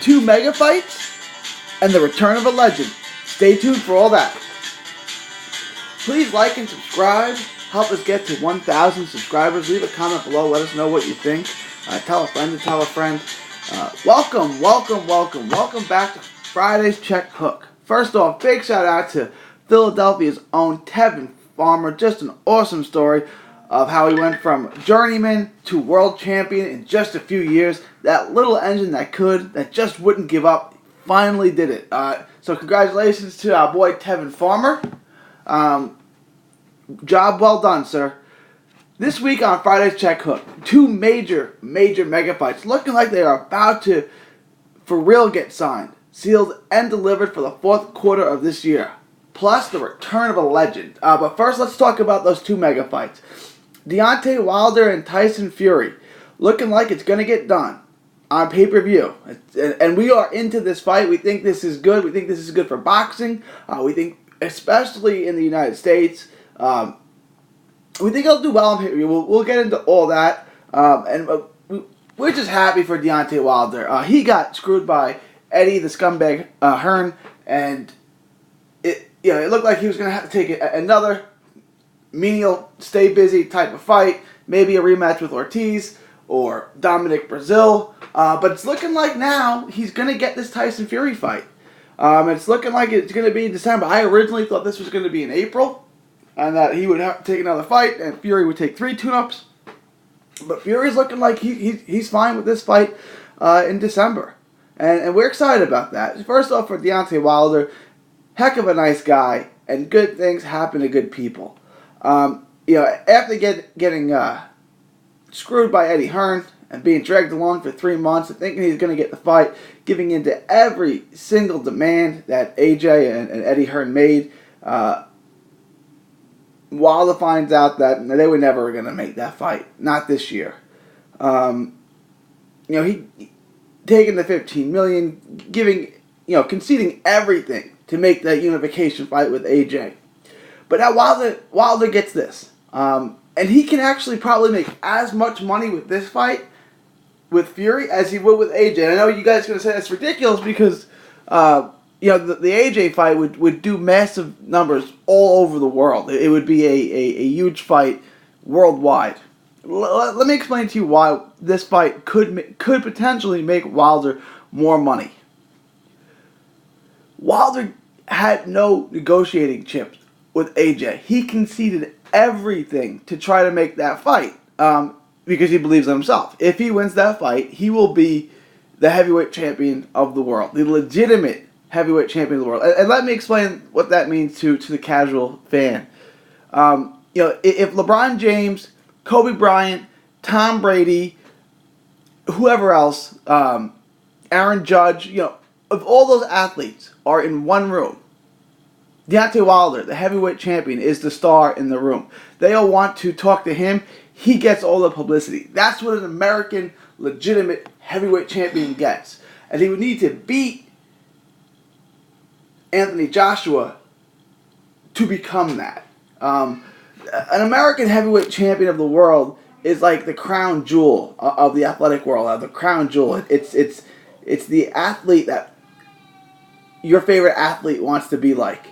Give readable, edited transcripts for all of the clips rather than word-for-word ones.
2 mega fights, and the return of a legend. Stay tuned for all that. Please like and subscribe. Help us get to 1,000 subscribers. Leave a comment below. Let us know what you think. Tell a friend to tell a friend. Welcome back to Friday's Check Hook. First off, big shout out to Philadelphia's own Tevin Farmer. Just an awesome story of how he went from journeyman to world champion in just a few years. That little engine that just wouldn't give up, finally did it. So congratulations to our boy Tevin Farmer. Job well done, sir. This week on Friday's Check Hook, 2 major mega fights looking like they are about to, for real, get signed, sealed, and delivered for the fourth quarter of this year. Plus the return of a legend. But first, let's talk about those 2 mega fights. Deontay Wilder and Tyson Fury, looking like it's going to get done on pay-per-view. And we are into this fight. We think this is good. We think this is good for boxing. We think, especially in the United States, we think it'll do well on pay-per-view. We'll get into all that. We're just happy for Deontay Wilder. He got screwed by Eddie, the scumbag Hearn, and it looked like he was going to have to take another menial, stay busy type of fight. Maybe a rematch with Ortiz or Dominic Brazil. But it's looking like now he's going to get this Tyson Fury fight. It's looking like it's going to be in December. I originally thought this was going to be in April, and that he would have to take another fight, and Fury would take 3 tune-ups. But Fury's looking like he's fine with this fight in December. And we're excited about that. First off, for Deontay Wilder, heck of a nice guy, and good things happen to good people. After getting screwed by Eddie Hearn and being dragged along for 3 months and thinking he's going to get the fight, giving in to every single demand that AJ and Eddie Hearn made, Wilder finds out that they were never going to make that fight. Not this year. He taking the $15 million, conceding everything to make that unification fight with AJ. But now Wilder gets this. And he can actually probably make as much money with this fight with Fury as he would with AJ. And I know you guys are going to say that's ridiculous because the AJ fight would do massive numbers all over the world. It would be a huge fight worldwide. Let me explain to you why this fight could potentially make Wilder more money. Wilder had no negotiating chips with AJ. He conceded everything to try to make that fight because he believes in himself. If he wins that fight, he will be the heavyweight champion of the world, the legitimate heavyweight champion of the world. And let me explain what that means to the casual fan. If LeBron James, Kobe Bryant, Tom Brady, whoever else, Aaron Judge, if all those athletes are in one room, Deontay Wilder, the heavyweight champion, is the star in the room. They all want to talk to him. He gets all the publicity. That's what an American legitimate heavyweight champion gets. And he would need to beat Anthony Joshua to become that. An American heavyweight champion of the world is like the crown jewel of the athletic world. The crown jewel. It's the athlete that your favorite athlete wants to be like.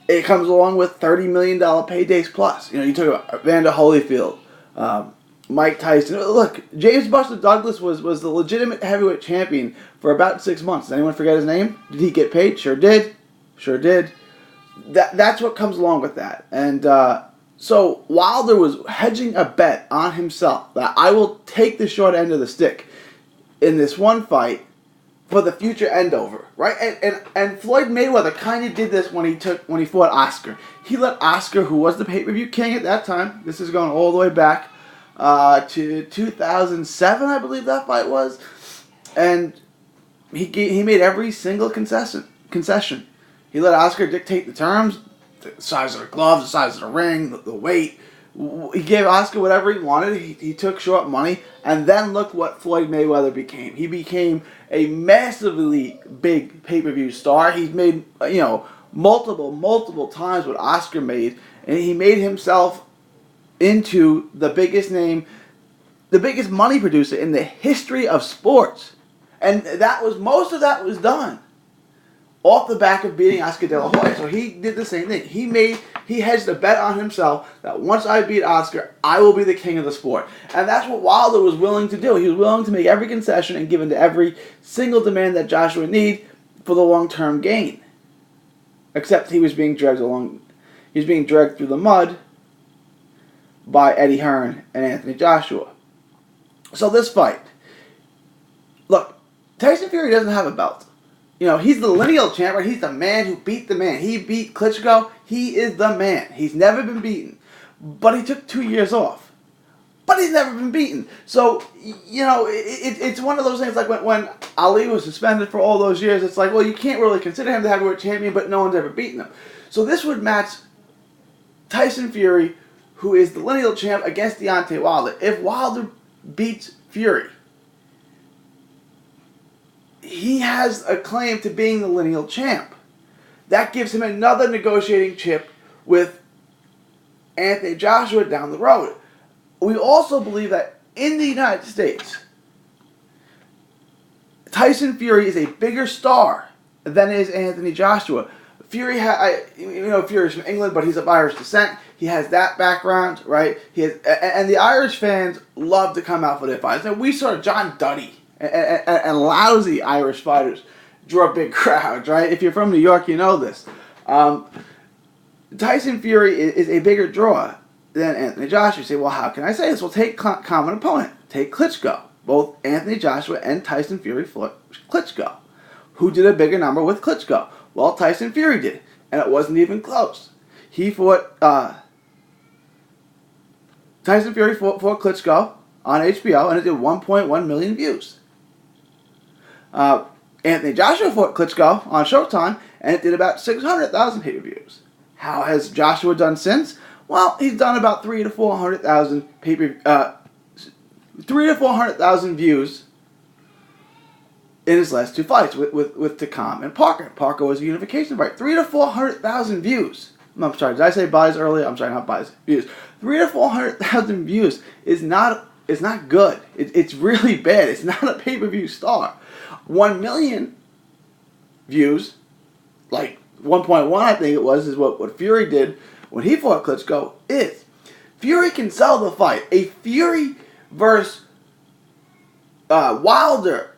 It comes along with $30 million paydays plus. You talk about Evander Holyfield, Mike Tyson. Look, James Buster Douglas was the legitimate heavyweight champion for about 6 months. Does anyone forget his name? Did he get paid? Sure did. That's what comes along with that. And so Wilder was hedging a bet on himself that I will take the short end of the stick in this one fight for the future end over, right? And Floyd Mayweather kind of did this when he fought Oscar. He let Oscar, who was the pay-per-view king at that time, this is going all the way back to 2007, I believe that fight was, and he made every single concession. He let Oscar dictate the terms, the size of the gloves, the size of the ring, the weight. He gave Oscar whatever he wanted. He took short money. And then look what Floyd Mayweather became. He became a massively big pay-per-view star. He's made, multiple times what Oscar made. And he made himself into the biggest name, the biggest money producer in the history of sports. And most of that was done off the back of beating Oscar De La Hoya. So he did the same thing. He hedged a bet on himself that once I beat Oscar, I will be the king of the sport. And that's what Wilder was willing to do. He was willing to make every concession and give in to every single demand that Joshua would need for the long-term gain. Except he was being dragged through the mud by Eddie Hearn and Anthony Joshua. So this fight, look, Tyson Fury doesn't have a belt. He's the lineal champ, right? He's the man who beat the man. He beat Klitschko. He is the man. He's never been beaten. But he took 2 years off. But he's never been beaten. So, it's one of those things like when Ali was suspended for all those years. It's like, well, you can't really consider him the heavyweight champion, but no one's ever beaten him. So this would match Tyson Fury, who is the lineal champ, against Deontay Wilder. If Wilder beats Fury, he has a claim to being the lineal champ. That gives him another negotiating chip with Anthony Joshua down the road. We also believe that in the United States, Tyson Fury is a bigger star than is Anthony Joshua. Fury's from England, but he's of Irish descent. He has that background, right? And the Irish fans love to come out for their fights. Now, we saw John Duddy and lousy Irish fighters draw big crowds, right? If you're from New York, you know this. Tyson Fury is a bigger draw than Anthony Joshua. You say, well, how can I say this? Well, take common opponent. Take Klitschko. Both Anthony Joshua and Tyson Fury fought Klitschko. Who did a bigger number with Klitschko? Well, Tyson Fury did, and it wasn't even close. Tyson Fury fought Klitschko on HBO, and it did 1.1 million views. Anthony Joshua fought Klitschko on Showtime, and it did about 600,000 pay-per-views. How has Joshua done since? Well, he's done about 300,000 to 400,000 views in his last two fights with Takam and Parker. Parker was a unification fight. 300,000 to 400,000 views. I'm sorry, did I say buys earlier? I'm sorry, not buys, views. 300,000 to 400,000 views is not good. It's really bad. It's not a pay-per-view star. 1 million views, like 1.1 I think it was, is what Fury did when he fought Klitschko is. Fury can sell the fight. A Fury versus Wilder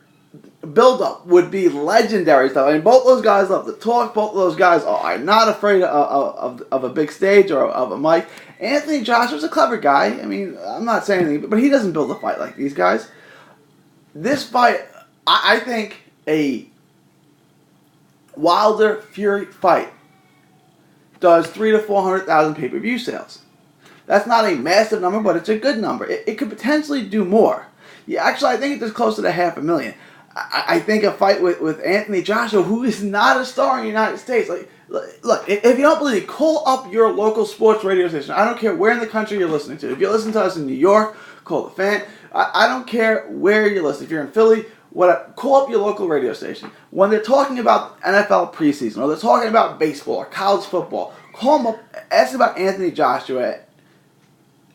build-up would be legendary stuff. I mean, both those guys love to talk. Both of those guys are not afraid of a big stage or of a mic. Anthony Joshua's a clever guy. I mean, I'm not saying anything, but he doesn't build a fight like these guys. This fight, I think a Wilder-Fury fight does 300,000 to 400,000 pay-per-view sales. That's not a massive number, but it's a good number. It could potentially do more. Yeah, actually, I think it does closer to 500,000. I think a fight with Anthony Joshua, who is not a star in the United States. Look, if you don't believe me, call up your local sports radio station. I don't care where in the country you're listening to. If you listen to us in New York, call the fan. I don't care where you're listening. If you're in Philly, call up your local radio station. When they're talking about NFL preseason, or they're talking about baseball or college football, call them up, ask about Anthony Joshua,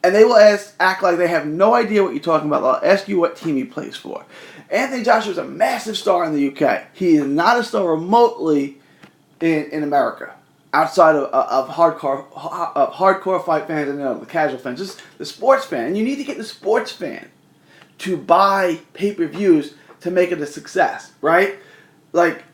and they will act like they have no idea what you're talking about. They'll ask you what team he plays for. Anthony Joshua is a massive star in the UK. He is not a star remotely in America, outside of hardcore fight fans and the casual fans. Just the sports fan. And you need to get the sports fan to buy pay-per-views to make it a success, right? Like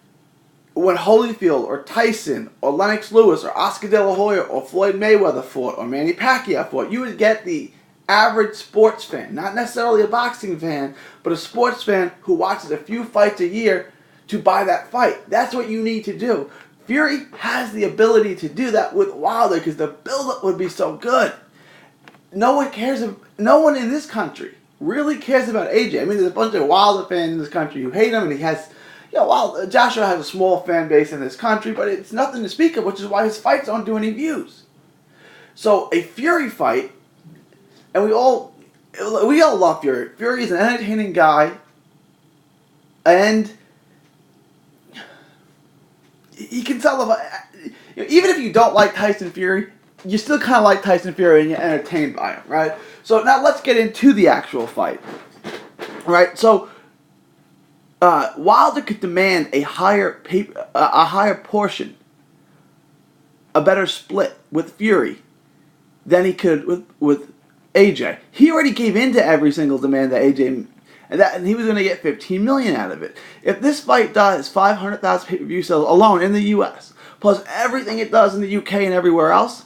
when Holyfield or Tyson or Lennox Lewis or Oscar De La Hoya or Floyd Mayweather fought or Manny Pacquiao fought, you would get the average sports fan, not necessarily a boxing fan, but a sports fan who watches a few fights a year to buy that fight. That's what you need to do. Fury has the ability to do that with Wilder because the build-up would be so good. No one in this country really cares about AJ. I mean, there's a bunch of Wilder fans in this country who hate him, and he has, Joshua has a small fan base in this country, but it's nothing to speak of, which is why his fights don't do any views. So a Fury fight, and we all love Fury. Fury is an entertaining guy, and he can sell the fight. Even if you don't like Tyson Fury, you still kind of like Tyson Fury and you're entertained by him, right? So now let's get into the actual fight, right? So Wilder could demand a higher portion, a better split with Fury than he could with AJ. He already gave in to every single demand that AJ, and he was going to get $15 million out of it. If this fight does 500,000 pay-per-view sales alone in the U.S., plus everything it does in the UK and everywhere else,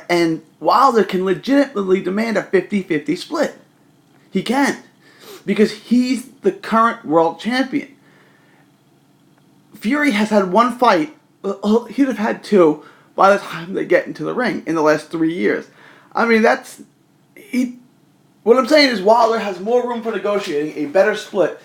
and Wilder can legitimately demand a 50-50 split. He can. Because he's the current world champion. Fury has had one fight. He'd have had two by the time they get into the ring in the last 3 years. I mean, what I'm saying is Wilder has more room for negotiating a better split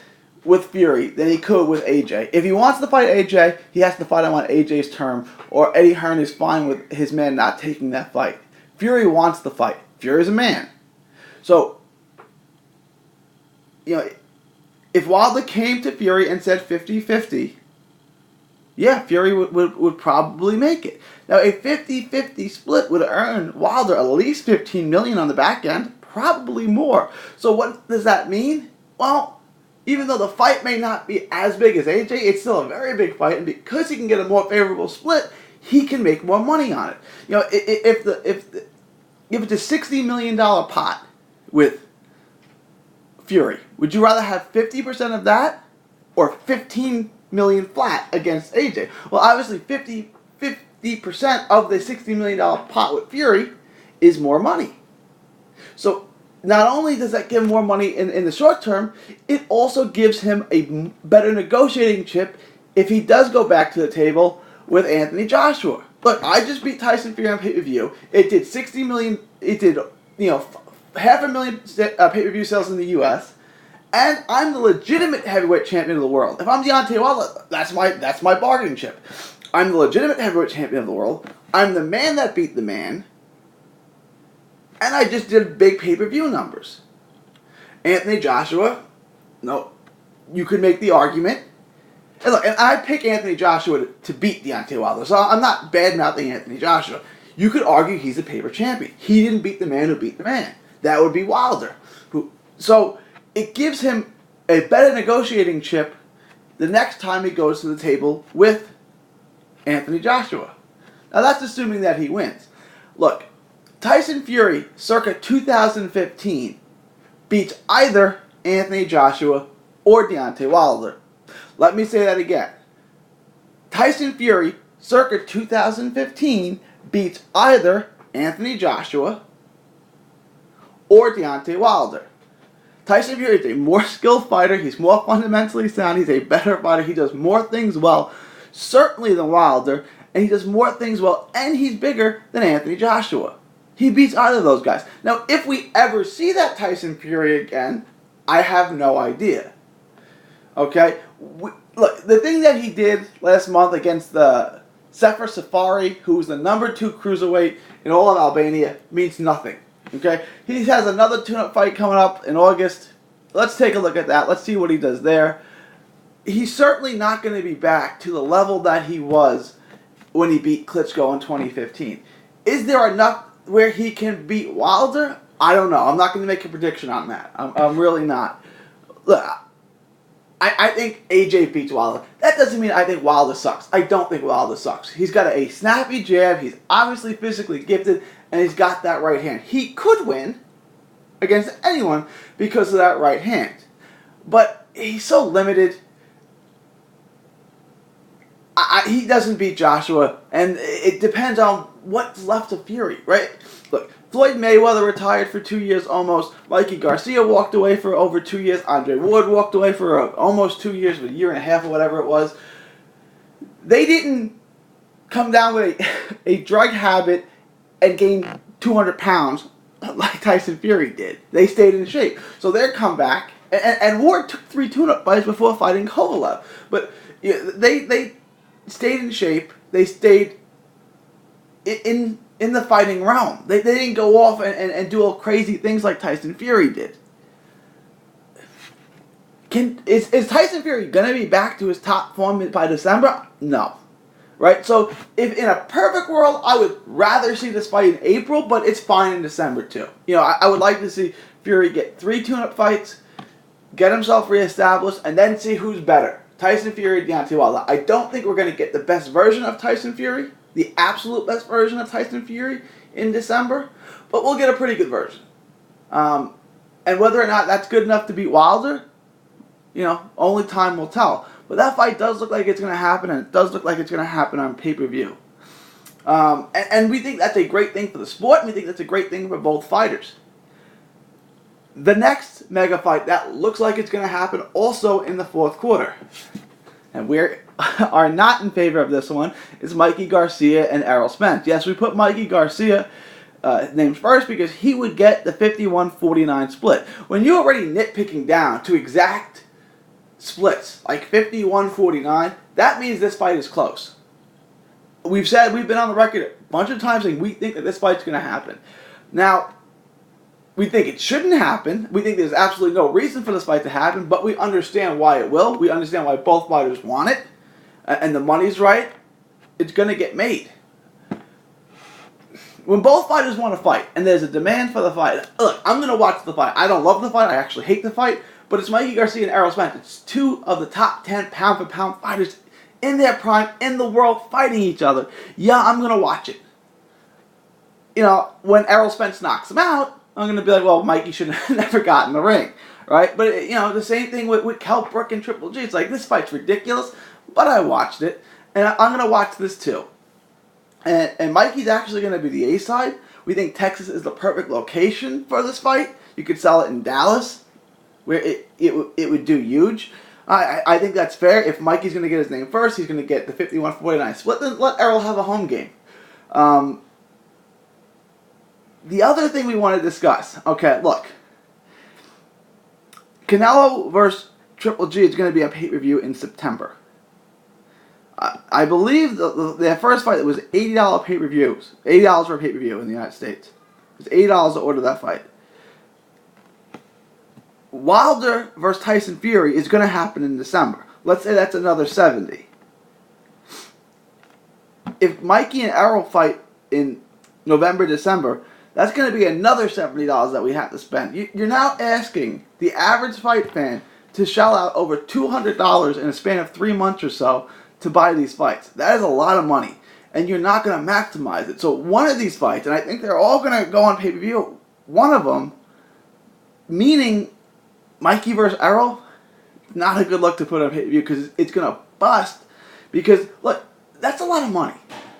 with Fury than he could with AJ. If he wants to fight AJ, he has to fight him on AJ's term, or Eddie Hearn is fine with his man not taking that fight. Fury wants the fight. Fury's a man. So, if Wilder came to Fury and said 50-50, yeah, Fury would probably make it. Now, a 50-50 split would earn Wilder at least $15 million on the back end, probably more. So what does that mean? Well, even though the fight may not be as big as AJ, it's still a very big fight, and because he can get a more favorable split, he can make more money on it. If it's a $60 million pot with Fury, would you rather have 50% of that or $15 million flat against AJ? Well, obviously 50% of the $60 million pot with Fury is more money. So not only does that give him more money in the short term, it also gives him a better negotiating chip if he does go back to the table with Anthony Joshua. Look, I just beat Tyson Fury on pay-per-view. It did 60 million, it did, 500,000 pay-per-view sales in the U.S., and I'm the legitimate heavyweight champion of the world. If I'm Deontay Wilder, that's my bargaining chip. I'm the legitimate heavyweight champion of the world. I'm the man that beat the man, and I just did big pay-per-view numbers. Anthony Joshua, no, you could make the argument. And look, and I pick Anthony Joshua to beat Deontay Wilder, so I'm not bad-mouthing Anthony Joshua. You could argue he's a paper champion. He didn't beat the man who beat the man. That would be Wilder. So it gives him a better negotiating chip the next time he goes to the table with Anthony Joshua. Now that's assuming that he wins. Look, Tyson Fury, circa 2015, beats either Anthony Joshua or Deontay Wilder. Let me say that again. Tyson Fury, circa 2015, beats either Anthony Joshua or Deontay Wilder. Tyson Fury is a more skilled fighter. He's more fundamentally sound. He's a better fighter. He does more things well, certainly than Wilder, and he does more things well, and he's bigger than Anthony Joshua. He beats either of those guys. Now, if we ever see that Tyson Fury again, I have no idea. Okay? Look, the thing that he did last month against the Sefer Safari, who was the number 2 cruiserweight in all of Albania, means nothing. Okay? He has another tune-up fight coming up in August. Let's take a look at that. Let's see what he does there. He's certainly not going to be back to the level that he was when he beat Klitschko in 2015. Is there enough where he can beat Wilder? I don't know. I'm not going to make a prediction on that. I'm really not. Look, I think AJ beats Wilder. That doesn't mean I think Wilder sucks. I don't think Wilder sucks. He's got a snappy jab. He's obviously physically gifted, and he's got that right hand. He could win against anyone because of that right hand. But he's so limited. He doesn't beat Joshua, and it depends on what's left of Fury, right? Look, Floyd Mayweather retired for 2 years almost. Mikey Garcia walked away for over 2 years. Andre Ward walked away for almost 2 years, a year and a half or whatever it was. They didn't come down with a drug habit and gain 200 pounds like Tyson Fury did. They stayed in shape. So their comeback, and Ward took 3 tune-up fights before fighting Kovalev. But they stayed in shape. They stayed in the fighting realm. They didn't go off and do all crazy things like Tyson Fury did. Is Tyson Fury going to be back to his top form by December? No. Right? So, if in a perfect world, I would rather see this fight in April, but it's fine in December too. I would like to see Fury get 3 tune-up fights get himself reestablished, and then see who's better. Tyson Fury, Deontay Wilder. I don't think we're going to get the best version of Tyson Fury, the absolute best version of Tyson Fury in December, but we'll get a pretty good version. And whether or not that's good enough to beat Wilder, only time will tell. But that fight does look like it's going to happen, and it does look like it's going to happen on pay-per-view. And we think that's a great thing for the sport, and we think that's a great thing for both fighters. The next mega fight that looks like it's going to happen also in the fourth quarter, and we are not in favor of this one, is Mikey Garcia and Errol Spence. Yes, we put Mikey Garcia names first because he would get the 51-49 split. When you're already nitpicking down to exact splits, like 51-49, that means this fight is close. We've been on the record a bunch of times saying we think that this fight's going to happen. Now, we think it shouldn't happen. We think there's absolutely no reason for this fight to happen, but we understand why it will. We understand why both fighters want it, and the money's right. It's going to get made. When both fighters want to fight, and there's a demand for the fight, look, I'm going to watch the fight. I don't love the fight. I actually hate the fight, but it's Mikey Garcia and Errol Spence. It's two of the top 10 pound-for-pound fighters in their prime in the world fighting each other. Yeah, I'm going to watch it. When Errol Spence knocks him out, I'm going to be like, well, Mikey should have never gotten the ring, right? But, the same thing with Kell Brook and Triple G. It's like, this fight's ridiculous, but I watched it, and I'm going to watch this too. And Mikey's actually going to be the A-side. We think Texas is the perfect location for this fight. You could sell it in Dallas, where it would do huge. I think that's fair. If Mikey's going to get his name first, he's going to get the 51-49 split. Then let Errol have a home game. The other thing we want to discuss. Okay, look. Canelo versus Triple G is going to be a pay-per-view in September. I believe the first fight was $80 pay-per-views. $80 for a pay-per-view in the United States. It was $80 to order that fight. Wilder versus Tyson Fury is going to happen in December. Let's say that's another $70. If Mikey and Errol fight in November, December, that's going to be another $70 that we have to spend. You're now asking the average fight fan to shell out over $200 in a span of 3 months or so to buy these fights. That is a lot of money, and you're not going to maximize it. So one of these fights, and I think they're all going to go on pay-per-view, one of them, meaning Mikey versus Errol, not a good look to put on pay-per-view because it's going to bust. Because, look, that's a lot of money.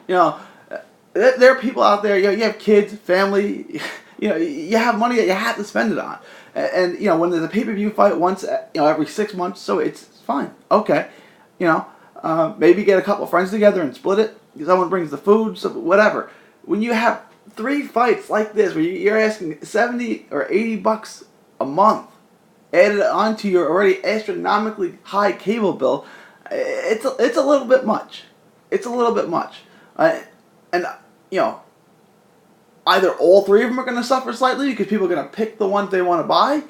There are people out there, you have kids, family, you have money that you have to spend it on. And when there's a pay-per-view fight once, every 6 months, so it's fine. Okay. Maybe get a couple friends together and split it. Someone brings the food, so whatever. When you have 3 fights like this, where you're asking $70 or $80 a month, added onto your already astronomically high cable bill, it's a little bit much. It's a little bit much. And either all 3 of them are going to suffer slightly because people are going to pick the ones they want to buy,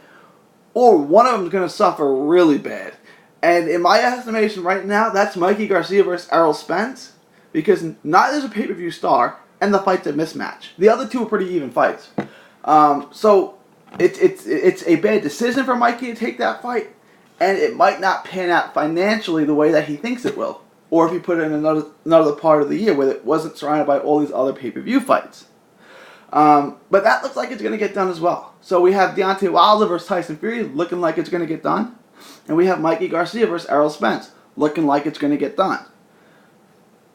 or one of them is going to suffer really bad. And in my estimation right now, that's Mikey Garcia versus Errol Spence, because neither is a pay-per-view star, and the fight's a mismatch. The other 2 are pretty even fights. So it's a bad decision for Mikey to take that fight, and it might not pan out financially the way that he thinks it will, or if he put it in another part of the year where it wasn't surrounded by all these other pay-per-view fights. But that looks like it's going to get done as well. So we have Deontay Wilder versus Tyson Fury looking like it's going to get done. And we have Mikey Garcia versus Errol Spence looking like it's going to get done.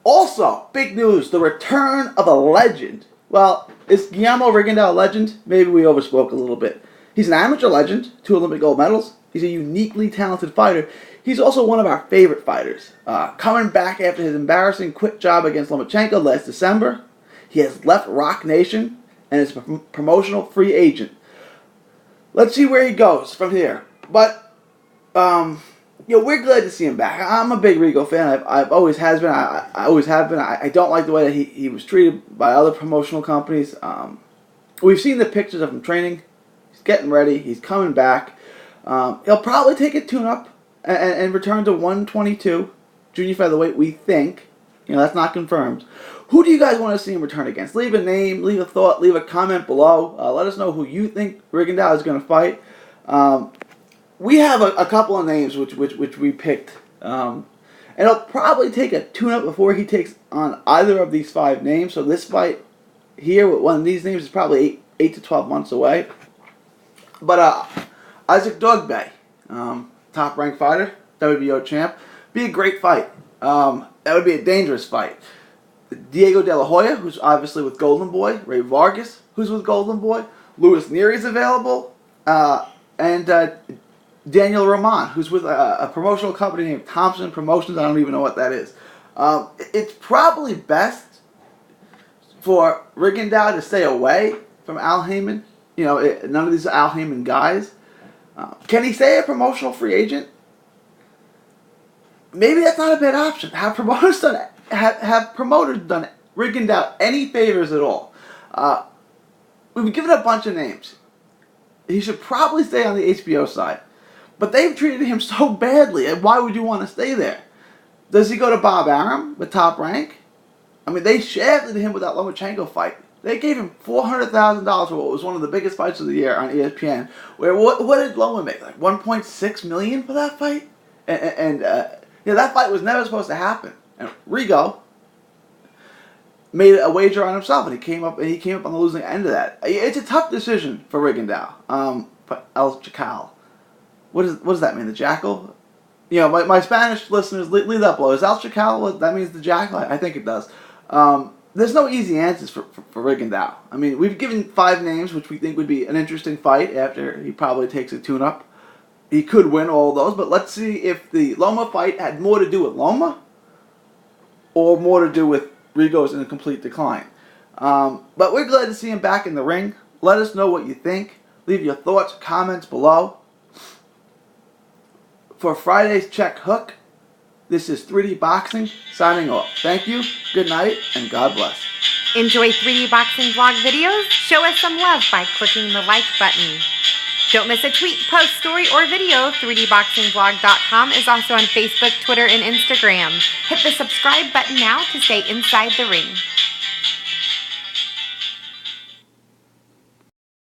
Also, big news, the return of a legend. Well, is Guillermo Rigondeaux a legend? Maybe we overspoke a little bit. He's an amateur legend, 2 Olympic gold medals. He's a uniquely talented fighter. He's also one of our favorite fighters. Coming back after his embarrassing quit job against Lomachenko last December, he has left Rock Nation and is a promotional free agent. Let's see where he goes from here. But we're glad to see him back. I'm a big Rigo fan. I've always has been. I always have been. I don't like the way that he was treated by other promotional companies. We've seen the pictures of him training. He's getting ready. He's coming back. He'll probably take a tune-up and return to 122 junior featherweight. We think. That's not confirmed. Who do you guys want to see him return against? Leave a name, leave a thought, leave a comment below. Let us know who you think Rigondeaux is going to fight. we have a couple of names which we picked. And it'll probably take a tune-up before he takes on either of these 5 names. So this fight here with one of these names is probably 8 to 12 months away. But Isaac Dogbe, top-ranked fighter, WBO champ, be a great fight. That would be a dangerous fight. Diego De La Hoya, who's obviously with Golden Boy. Ray Vargas, who's with Golden Boy. Louis Neary's available. And Daniel Roman, who's with a promotional company named Thompson Promotions. I don't even know what that is. It's probably best for Rigondeaux to stay away from Al Heyman. You know, none of these Al Heyman guys. Can he stay a promotional free agent? Maybe that's not a bad option. Have promoters done Rigondeaux any favors at all? We've given a bunch of names. He should probably stay on the HBO side. But they've treated him so badly, and why would you want to stay there? Does he go to Bob Arum with Top Rank? I mean, they shafted him with that Lomachenko fight. They gave him $400,000 for what was one of the biggest fights of the year on ESPN. Where what did Loma make? Like $1.6 million for that fight? And that fight was never supposed to happen. And Rigo made a wager on himself, and he came up on the losing end of that. It's a tough decision for Rigondeaux. But El Chacal. What does that mean? The Jackal? You know, my Spanish listeners, leave that below. Is El Chacal, that means the Jackal? I think it does. There's no easy answers for Rigondeaux. I mean, we've given 5 names, which we think would be an interesting fight after he probably takes a tune-up. He could win all those, but let's see if the Loma fight had more to do with Loma or more to do with Rigo's in a complete decline. But we're glad to see him back in the ring. Let us know what you think. Leave your thoughts, comments below. For Friday's Check Hook, this is 3D Boxing signing off. Thank you, good night, and God bless. Enjoy 3D Boxing vlog videos? Show us some love by clicking the like button. Don't miss a tweet, post, story, or video. 3dboxingvlog.com is also on Facebook, Twitter, and Instagram. Hit the subscribe button now to stay inside the ring.